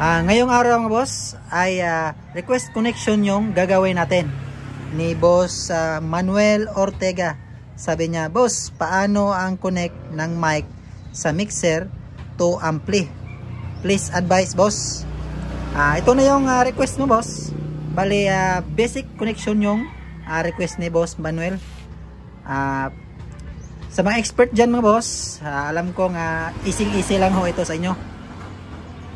Ngayong araw mga boss ay request connection yung gagawin natin ni boss Manuel Ortega. Sabi niya, boss, paano ang connect ng mic sa mixer to ampli? Please advise, boss. Ito na yung request mo, boss. Bali, basic connection yung request ni boss Manuel. Sa mga expert dyan mga boss, alam kong easy lang ho ito sa inyo.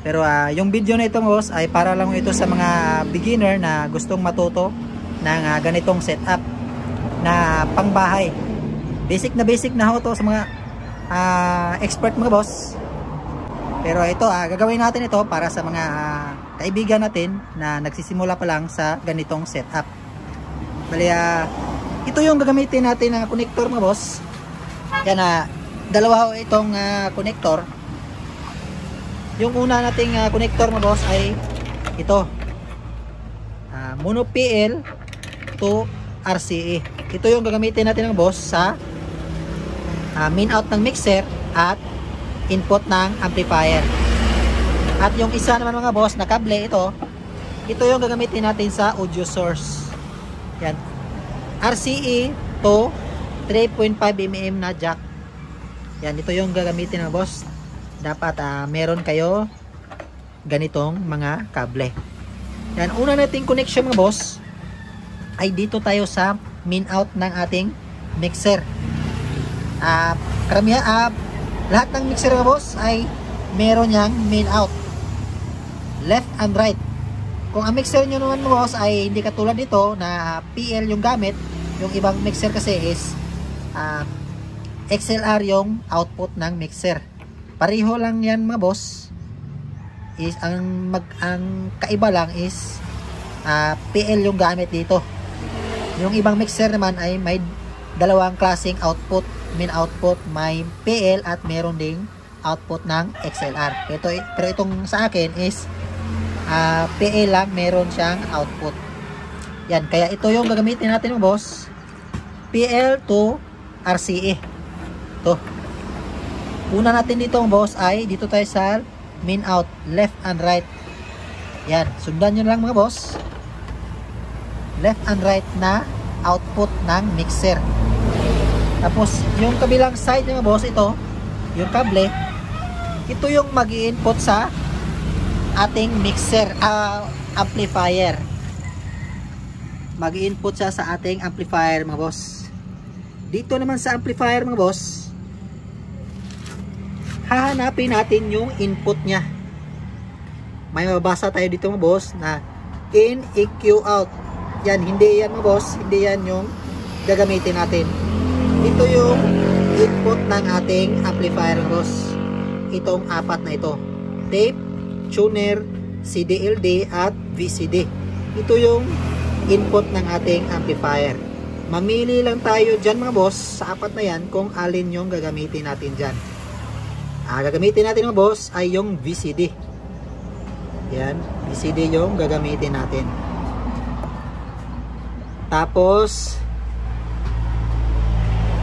Pero yung video na ito boss ay para lang ito sa mga beginner na gustong matuto ng ganitong setup na pangbahay. Basic na ho ito sa mga expert mga boss. Pero ito gagawin natin ito para sa mga kaibigan natin na nagsisimula pa lang sa ganitong setup. Bali, ito yung gagamitin natin ng connector mga boss. Yan, dalawa ho itong connector. Yung una nating connector mga boss ay ito, mono PL to RCA. Ito yung gagamitin natin mga boss sa main out ng mixer at input ng amplifier. At yung isa naman mga boss na kable, ito yung gagamitin natin sa audio source. Yan, RCA to 3.5 mm na jack. Yan, ito yung gagamitin mga boss. Dapat meron kayo ganitong mga kable. Yan, una nating connection mga boss ay dito tayo sa main out ng ating mixer. Karamihan, lahat ng mixer mga boss ay meron yang main out, left and right. Kung ang mixer nyo naman mga boss ay hindi katulad dito na PL yung gamit, yung ibang mixer kasi is XLR yung output ng mixer. Pareho lang yan mga boss. Is ang kaiba lang is PL yung gamit dito. Yung ibang mixer naman ay may dalawang klaseng output, main output, may PL at meron ding output ng XLR. Pero itong sa akin is PL lang, meron siyang output. Yan, kaya ito yung gagamitin natin mga boss. PL to RCA. Ito. Una natin dito mga boss ay dito tayo sa main out, left and right. Yan, sundan nyo lang mga boss. Left and right na output ng mixer. Tapos yung kabilang side mga boss, ito yung kable, ito yung mag-i-input sa ating mixer amplifier. Mag-i-input siya sa ating amplifier mga boss. Dito naman sa amplifier mga boss, hahanapin natin yung input nya. May mababasa tayo dito mga boss na in, EQ, out. Yan, hindi yan mga boss, hindi yan yung gagamitin natin. Ito yung input ng ating amplifier mga boss. Itong apat na ito, tape, tuner, CDLD at VCD. Ito yung input ng ating amplifier. Mamili lang tayo dyan mga boss sa apat na yan kung alin yung gagamitin natin dyan. Gagamitin natin mga boss ay yung VCD. Yan, VCD yung gagamitin natin. Tapos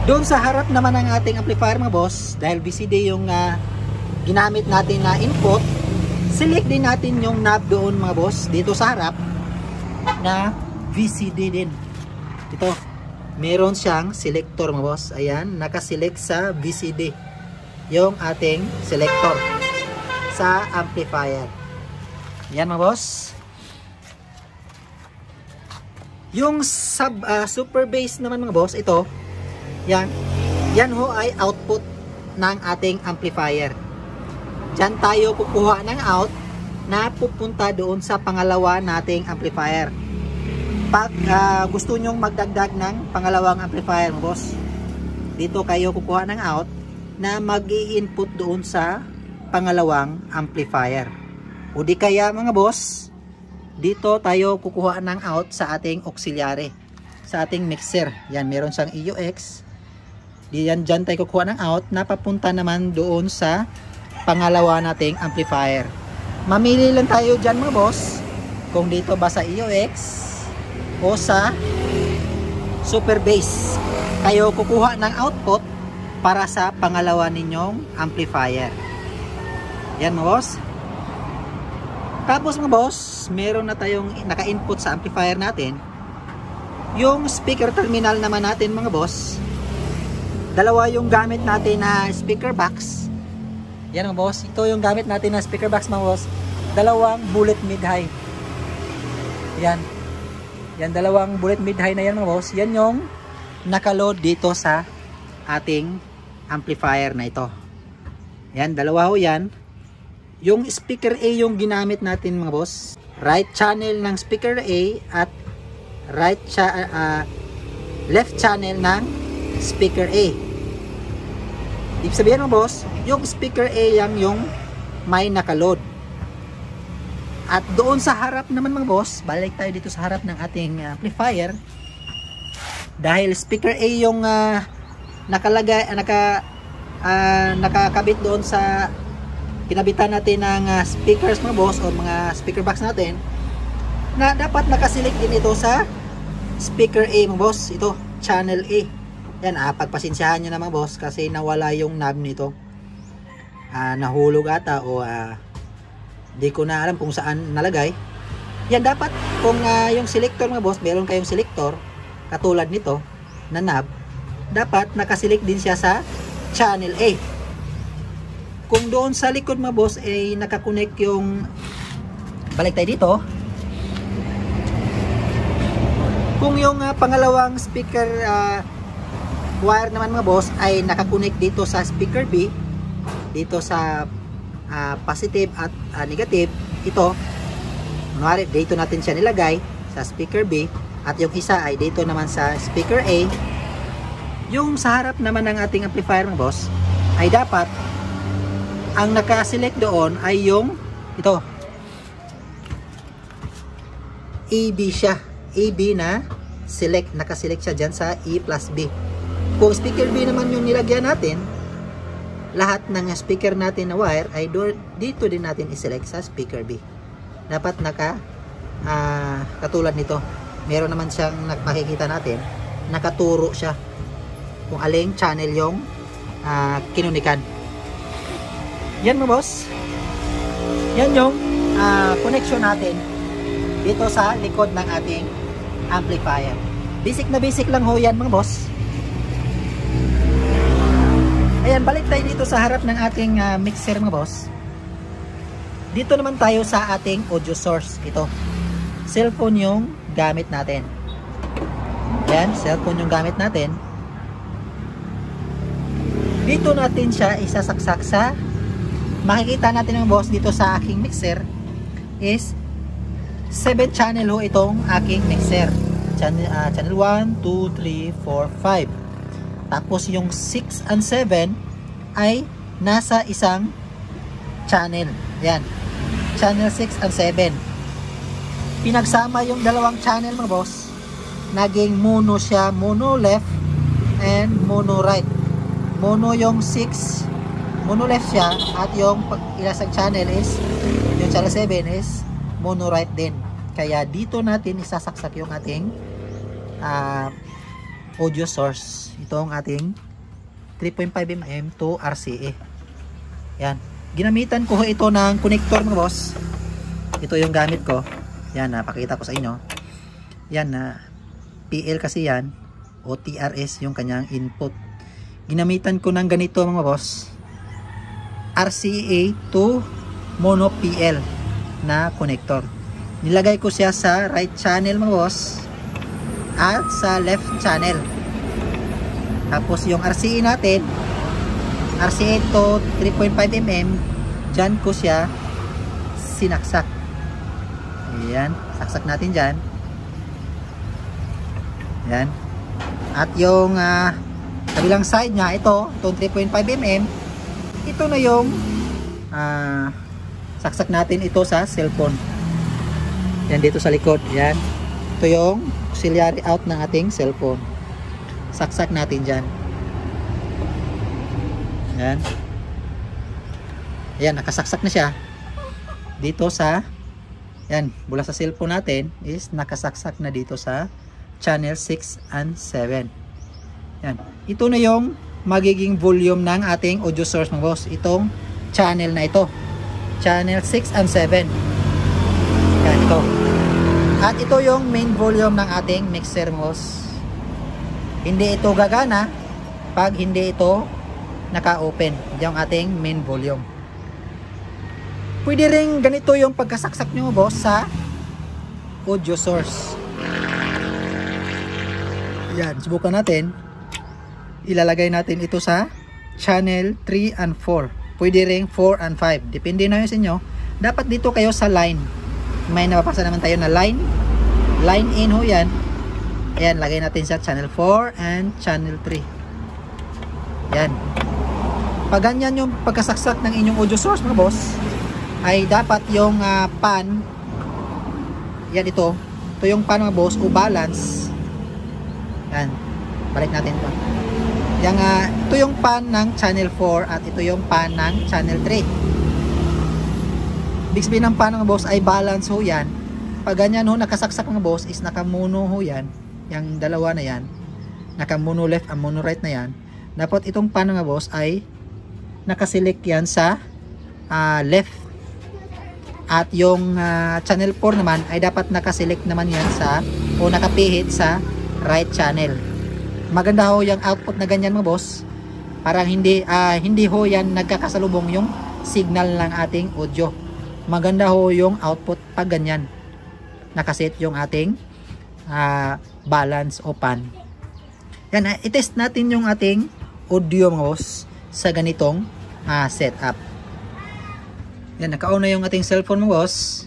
doon sa harap naman ng ating amplifier mga boss, dahil VCD yung ginamit natin na input, select din natin yung knob doon mga boss, dito sa harap na VCD din. Ito, meron siyang selector mga boss. Ayan, nakaselect sa VCD yung ating selector sa amplifier. Yan mga boss. Yung super bass naman mga boss, ito, yan ho ay output ng ating amplifier. Diyan tayo kukuha ng out na pupunta doon sa pangalawa nating amplifier. Pag gusto nyong magdagdag ng pangalawang amplifier mga boss, dito kayo kukuha ng out na mag-i-input doon sa pangalawang amplifier. O di kaya mga boss, dito tayo kukuha ng out sa ating auxiliary, sa ating mixer. Yan, meron siyang EUX. Diyan tayo kukuha ng out na papunta naman doon sa pangalawa nating amplifier. Mamili lang tayo dyan mga boss kung dito ba sa EUX o sa super bass kayo kukuha ng output para sa pangalawa ninyong amplifier. Yan mga boss. Tapos mga boss, meron na tayong naka-input sa amplifier natin. Yung speaker terminal naman natin mga boss, dalawa yung gamit natin na speaker box. Yan mga boss, ito yung gamit natin na speaker box mga boss. Dalawang bullet mid-high. Yan. Yan, dalawang bullet mid-high na yan mga boss. Yan yung nakaload dito sa ating amplifier na ito. Yan, dalawa ho yan. Yung speaker A yung ginamit natin mga boss. Right channel ng speaker A at left channel ng speaker A. Ibig sabihin mga boss, yung speaker A yung may nakaload. At doon sa harap naman mga boss, balik tayo dito sa harap ng ating amplifier. Dahil speaker A yung nakakabit doon sa kinabitan natin ng speakers mga boss o mga speaker box natin, na dapat nakaselect din ito sa speaker A mga boss. Ito, channel A. Yan, pagpasensyahan nyo na mga boss kasi nawala yung knob nito. Nahulog ata o di ko na alam kung saan nalagay. Yan, dapat kung yung selector mga boss, meron kayong selector katulad nito na knob, dapat nakaselect din siya sa channel A. Kung doon sa likod mga boss ay nakakonect yung, balik tayo dito, kung yung pangalawang speaker wire naman mga boss ay nakakonect dito sa speaker B, dito sa positive at negative, ito kunwari dito natin siya nilagay sa speaker B, at yung isa ay dito naman sa speaker A. Yung sa harap naman ng ating amplifier mga boss ay dapat ang naka-select doon ay yung ito, AB siya, AB na select, naka-select siya dyan sa E plus B. Kung speaker B naman yung nilagyan natin, lahat ng speaker natin na wire ay dito din natin i-select sa speaker B. Dapat katulad nito, meron naman siyang makikita natin, nakaturo siya kung aling channel yung kinunikan. Yan mga boss, yan yung connection natin dito sa likod ng ating amplifier. Basic na basic lang ho yan mga boss. Ayan, balik tayo dito sa harap ng ating mixer mga boss. Dito naman tayo sa ating audio source. Ito, cellphone yung gamit natin. Ayan, cellphone yung gamit natin. Dito natin siya isasaksak sa, makikita natin ng boss dito sa aking mixer is 7 channel ho itong aking mixer. Channel 1, 2, 3, 4, 5. Tapos yung 6 and 7 ay nasa isang channel. Yan, channel 6 and 7. Pinagsama yung dalawang channel mga boss, naging mono siya, mono left and mono right. Mono yung 6, mono left siya, at yung ilasang channel is, yung channel 7 is mono right din. Kaya dito natin isasaksak yung ating audio source. Ito ang ating 3.5mm to RCA. Yan, ginamitan ko ito ng connector mga boss. Ito yung gamit ko. Yan, napakita ko sa inyo. Yan, PL kasi yan, o TRS yung kanyang input. Ginamitan ko ng ganito mga boss, RCA to mono PL na connector. Nilagay ko siya sa right channel mga boss at sa left channel. Tapos yung RCA natin, RCA to 3.5mm, dyan ko siya sinaksak. Ayan, saksak natin dyan. Ayan. At yung kabilang side nya, itong 3.5mm, ito na yung saksak natin ito sa cellphone. Yan, dito sa likod. Yan, ito yung auxiliary out ng ating cellphone. Saksak natin dyan. Yan. Yan, nakasaksak na siya dito sa, yan, mula sa cellphone natin is nakasaksak na dito sa channel 6 and 7. Yan, ito na yung magiging volume ng ating audio source mga boss. Itong channel na ito, channel 6 and 7. Yan, ito. At ito yung main volume ng ating mixer mga boss. Hindi ito gagana pag hindi ito naka-open. Yung ating main volume. Pwede rin ganito yung pagkasaksak nyo boss sa audio source. Yan, subukan natin. Ilalagay natin ito sa channel 3 and 4. Pwede rin 4 and 5. Depende na yun sa inyo. Dapat dito kayo sa line. May napapasa naman tayo na line. Line in ho yan. Ayan, lagay natin sa channel 4 and channel 3. Yan. Pag ganyan yung pagkasaksak ng inyong audio source mga boss, ay dapat yung pan, yan ito yung pan mga boss, o balance. Yan, balik natin ito. Yan, ito yung pan ng channel 4 at ito yung pan ng channel 3. Ibig sabihin ng pan mga boss ay balance ho yan. Pag ganyan ho nakasaksak mga boss is nakamono ho yan. Yung dalawa na yan, nakamono left and mono right na yan. Dapat itong pan mga boss ay nakaselect yan sa left. At yung channel 4 naman ay dapat nakaselect naman yan sa o nakapihit sa right channel. Maganda ho yung output na ganyan mga boss. Parang hindi ho yan nagkakasalubong yung signal ng ating audio. Maganda ho yung output pag ganyan. Nakaset yung ating balance o pan. Yan, i-test natin yung ating audio mga boss sa ganitong setup. Yan, naka-on na yung ating cellphone mga boss.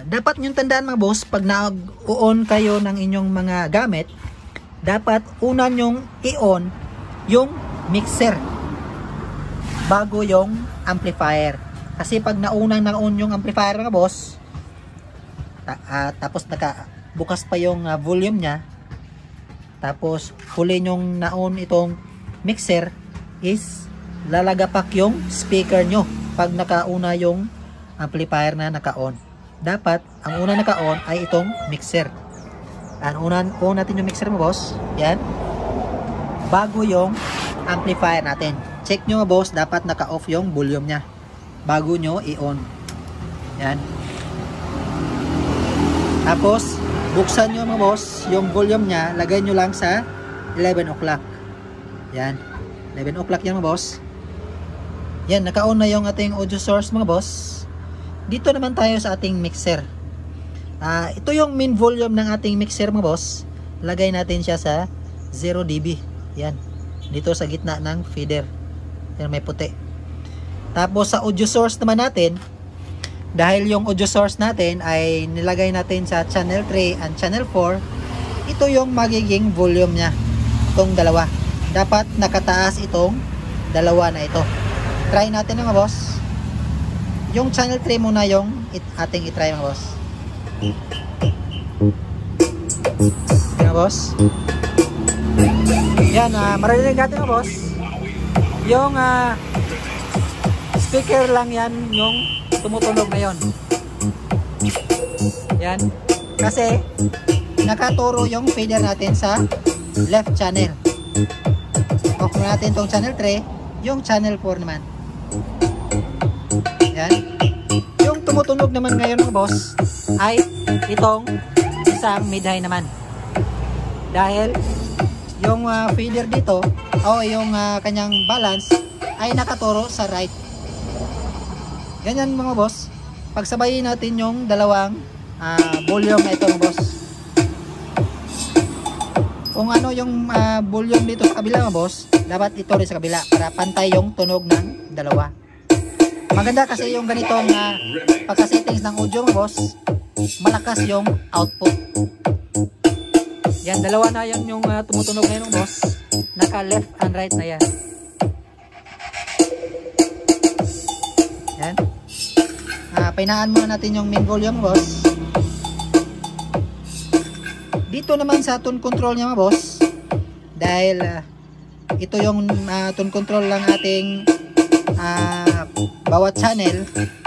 Dapat yung tandaan mga boss, pag na-on kayo ng inyong mga gamit, dapat una nyong i-on yung mixer bago yung amplifier. Kasi pag na-on yung amplifier mga boss, tapos bukas pa yung volume nya, tapos huli nyong na-on itong mixer, is lalagapak yung speaker nyo pag nakauna yung amplifier na naka-on. Dapat ang una naka-on ay itong mixer. On natin yung mixer mo boss. Yan, bago yung amplifier natin. Check nyo boss, dapat naka-off yung volume nya bago nyo i-on. Yan. Tapos buksan nyo mga boss yung volume nya, lagay nyo lang sa 11 o'clock. Yan, 11 o'clock yan mga boss. Yan, naka-on na yung ating audio source mga boss. Dito naman tayo sa ating mixer. Ito yung main volume ng ating mixer mga boss. Lagay natin siya sa 0 dB. Yan, dito sa gitna ng feeder. Yan, may puti. Tapos sa audio source naman natin, dahil yung audio source natin ay nilagay natin sa channel 3 and channel 4, ito yung magiging volume nya. Itong dalawa. Dapat nakataas itong dalawa na ito. Try natin mga boss. Yung channel 3 muna yung ating itry mga boss. Yan mga boss. Yan, maririnig natin mga boss. Yung speaker lang yan yung tumutunog ngayon. Yan. Kasi nakaturo yung feeder natin sa left channel. Off natin tong channel 3, yung channel 4 naman. Yan. Yung tumutunog naman ngayon mga boss ay itong isang mid-high naman. Dahil yung feeder dito o yung kanyang balance ay nakaturo sa right. Ganyan mga boss. Pagsabayin natin yung dalawang volume na ito mga boss. Kung ano yung volume dito sa kabila mga boss, dapat ito rin sa kabila para pantay yung tunog ng dalawa. Maganda kasi yung ganitong pagka-settings ng audio mga boss, malakas yung output. Yan, dalawa na yan yung tumutunog ngayon mga boss. Naka left and right na yan. Yan. Painaan muna natin yung main volume mga boss. Dito naman sa tone control niya mga boss, dahil ito yung tone control lang ating bawat channel,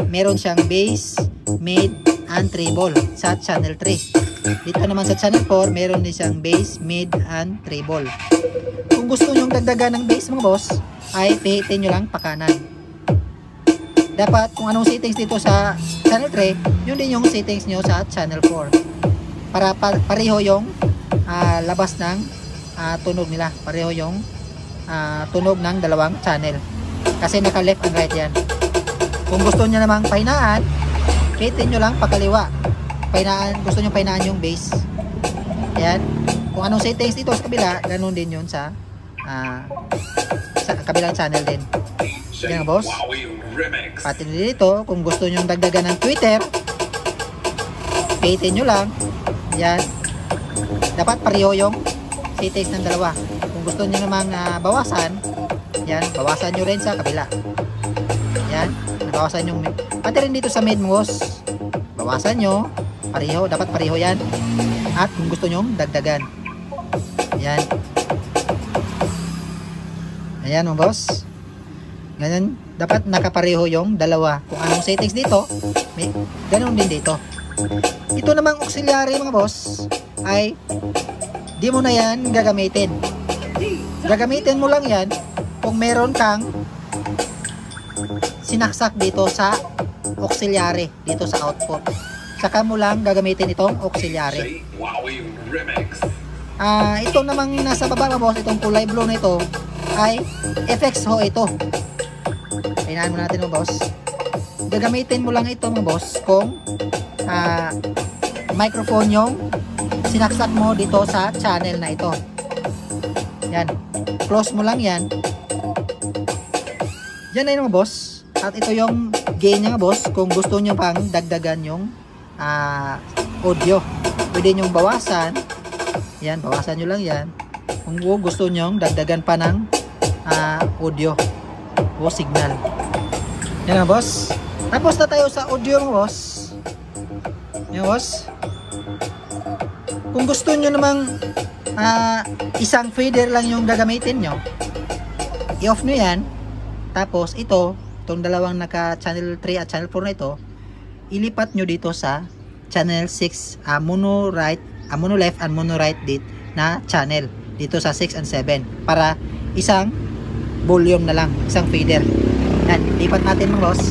meron siyang bass, mid, and treble sa channel 3. Dito naman sa channel 4, meron din siyang bass, mid, and treble. Kung gusto nyong dagdagan ng bass mga boss, ay pihitin nyo lang pa kanan. dapat kung anong settings dito sa channel 3, yun din yung settings nyo sa channel 4. Para pareho yung labas ng tunog nila. Pareho yung tunog ng dalawang channel. Kasi naka left and right yan. Kung gusto nyo namang pahinaan, pitin nyo lang pakaliwa. Gusto nyo pahinaan yung bass. Ayan. Kung anong settings dito sa kabila, ganun din yun sa kabilang channel din. Yan boss. Pati dito, kung gusto nyo dagdagan ng Twitter, pitin nyo lang. Yan. Dapat pareho yung settings ng dalawa. Kung gusto nyo namang bawasan, yan, bawasan nyo rin sa kabila. Yan. Bawasan yung pati rin dito sa mid mo boss. Bawasan nyo. Pareho. Dapat pareho yan. At kung gusto nyo dagdagan. Yan. Ayan mga boss. Ganyan, dapat nakapareho yung dalawa. Kung anong settings dito, may ganun din dito. Ito namang auxiliary mga boss, ay di mo na yan gagamitin. Gagamitin mo lang yan kung meron kang sinaksak dito sa auxiliary, dito sa output. Saka mo lang gagamitin itong auxiliary. Ito namang nasa baba mga boss, itong kulay blue na ito, ay effects ho ito. Pahinaan mo natin mga boss. Gagamitin mo lang ito mga boss kung microphone yung sinaksak mo dito sa channel na ito. Yan. Close mo lang yan. Yan na yun mga boss. At ito yung gain niya mga boss. Kung gusto nyo pang dagdagan yung audio. Pwede nyo bawasan. Yan. Bawasan nyo lang yan. Kung gusto nyo dagdagan pa ng audio o signal. Yan mga boss. Tapos na tayo sa audio mga boss. Yan boss. Kung gusto nyo namang isang fader lang yung gagamitin nyo, i-off nyo yan. Tapos ito, itong dalawang naka channel 3 at channel 4 na ito, ilipat nyo dito sa channel 6, mono left and mono right na channel. Dito sa 6 and 7. Para isang volume na lang, isang fader. Yan, lipat natin mga boss.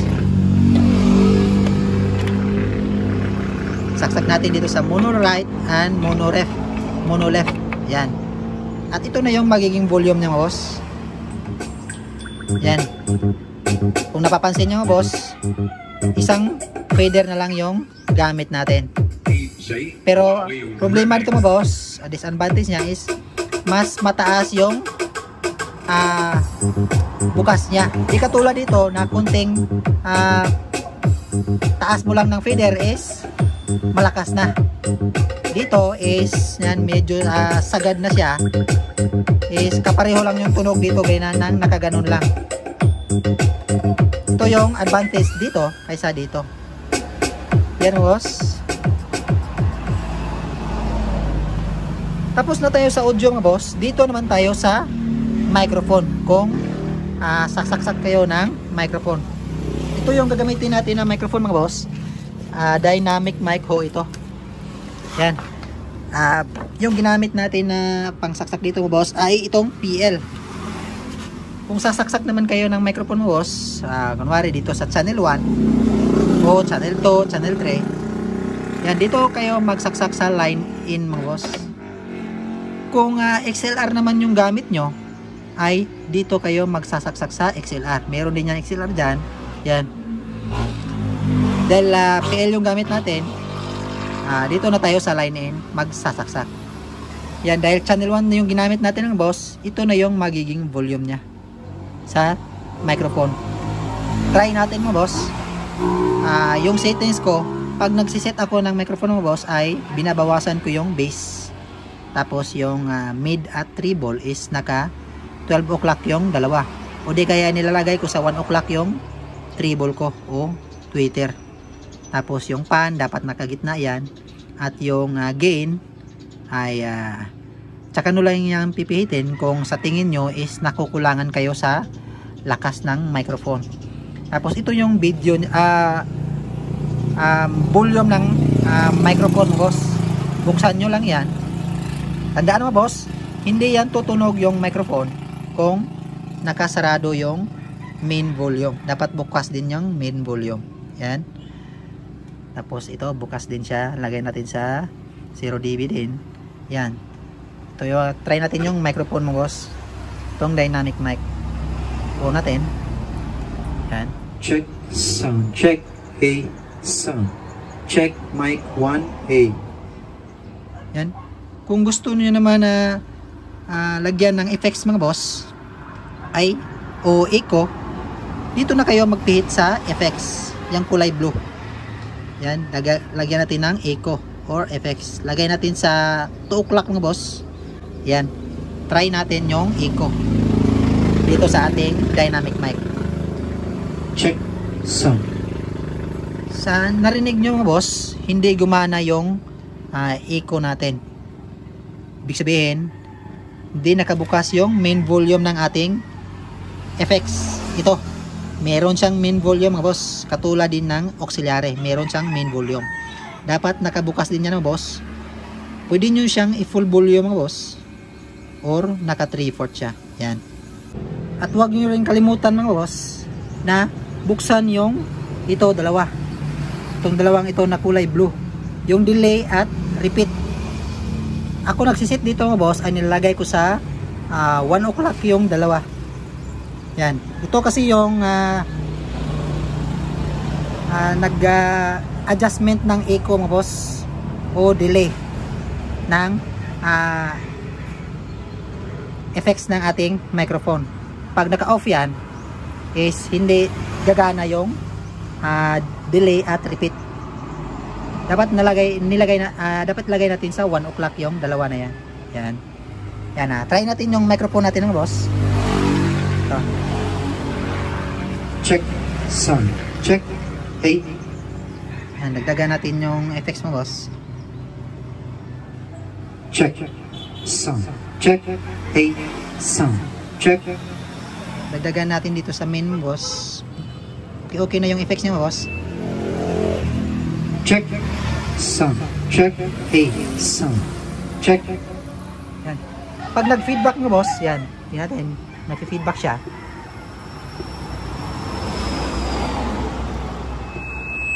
Saksak natin dito sa mono right and mono left. Yan. At ito na yung magiging volume niya mga boss. Yan. Kung napapansin nyo mga boss, isang fader na lang yung gamit natin. Pero problema dito mga boss, disadvantage niya is mas mataas yung bukas niya. Di katulad dito na kunting taas mo lang ng fader is malakas na. Dito is yan, medyo sagad na siya, is kapareho lang yung tunog dito kaya nang nakaganon lang. Ito yung advantage dito kaysa dito. Yan boss. Tapos na tayo sa audio mga boss. Dito naman tayo sa microphone. Kung saksak kayo ng microphone, ito yung gagamitin natin na microphone mga boss. Dynamic mic ho ito. Yan. Yung ginamit natin na pangsaksak dito mga boss ay itong PL. Kung sasaksak naman kayo ng microphone mga boss, kunwari dito sa channel 1 o channel 2, channel 3, yan, dito kayo magsaksak sa line in mga boss. Kung XLR naman yung gamit nyo, ay dito kayo magsasaksak sa XLR. Meron din yan XLR dyan. Yan. Dahil PL yung gamit natin, dito na tayo sa line in magsasaksak. Yan, dahil channel 1 na yung ginamit natin ng boss, ito na yung magiging volume nya sa microphone. Try natin mga boss. Yung settings ko, pag nagsiset ako ng microphone mga boss, ay binabawasan ko yung bass. Tapos yung mid at treble is naka 12 o'clock yung dalawa. O di kaya nilalagay ko sa 1 o'clock yung treble ko o tweeter. Tapos yung pan dapat nakagitna yan. At yung gain ay tsaka nyo lang yung pipihitin kung sa tingin nyo is nakukulangan kayo sa lakas ng microphone. Tapos ito yung video volume ng microphone boss. Buksan nyo lang yan. Tandaan mo boss, hindi yan tutunog yung microphone kung nakasarado yung main volume. Dapat bukas din yung main volume. Yan. Tapos ito, bukas din siya. Lagay natin sa 0 dB din. Yan. Ito yung, try natin yung microphone mo, boss. Itong dynamic mic. On natin. Yan. Check sound. Check A sound. Check mic 1A. Yan. Kung gusto niyo naman na lagyan ng effects mga boss, ay o echo, dito na kayo magpihit sa effects, yung kulay blue. Yan, lagyan natin ng echo or effects. Lagay natin sa 2 o'clock mga boss. Yan, try natin yung echo dito sa ating dynamic mic. Check sound. Sa narinig nyo mga boss, hindi gumana yung echo natin. Ibig sabihin, hindi nakabukas yung main volume ng ating effects. Ito, meron siyang main volume mga boss, katulad din ng auxiliary, meron siyang main volume. Dapat nakabukas din yan mga boss. Pwede nyo siyang i-full volume mga boss, or naka 3/4 siya. Yan. At huwag nyo rin kalimutan mga boss na buksan yung ito, dalawa. Itong dalawang ito na kulay blue, yung delay at repeat. Ako nagsisit dito mga boss, ay nilalagay ko sa 1 o'clock yung dalawa. Yan. Ito kasi yung nag-adjustment ng echo mga boss o delay ng effects ng ating microphone. Pag naka-off yan, is hindi gagana yung delay at repeat. Dapat dapat lagay natin sa 1 o'clock yung dalawa na yan. Yan. Yan na. Try natin yung microphone natin ng boss. Ito. Check sound. Check A. Yan, dagdagan natin yung effects mo boss. Check sound. Check A sound. Check. Dagdagan natin dito sa main mo boss. Okay na yung effects niya boss. Check sound. Check A sound. Check. Yan. Pag nag-feedback mo boss, yan. Yan natin. Nag-feedback siya.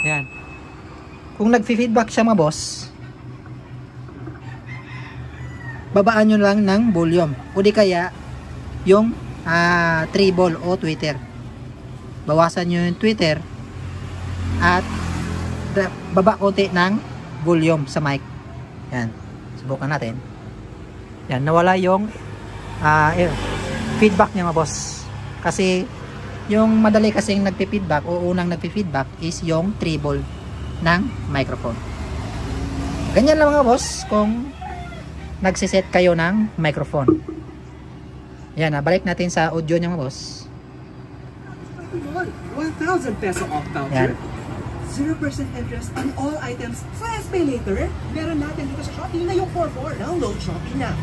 Yan. Kung nag-feedback siya mga boss, babaan nyo lang ng volume. O di kaya yung treble o tweeter. Bawasan nyo yung tweeter at baba konti ng volume sa mic. Yan. Subukan natin. Yan. Nawala yung feedback niya mga boss. Kasi yung madali kasing nagpi-feedback o unang nagpi-feedback is yung treble ng microphone. Ganyan lang mga boss kung nagsiset kayo ng microphone. Yan. Balik natin sa audio niya mga boss. 1,000 peso off voucher. Yan. 0% interest on all items. Fast pay later. Meron natin dito sa Shopee na yung 4-4. Download Shopee na.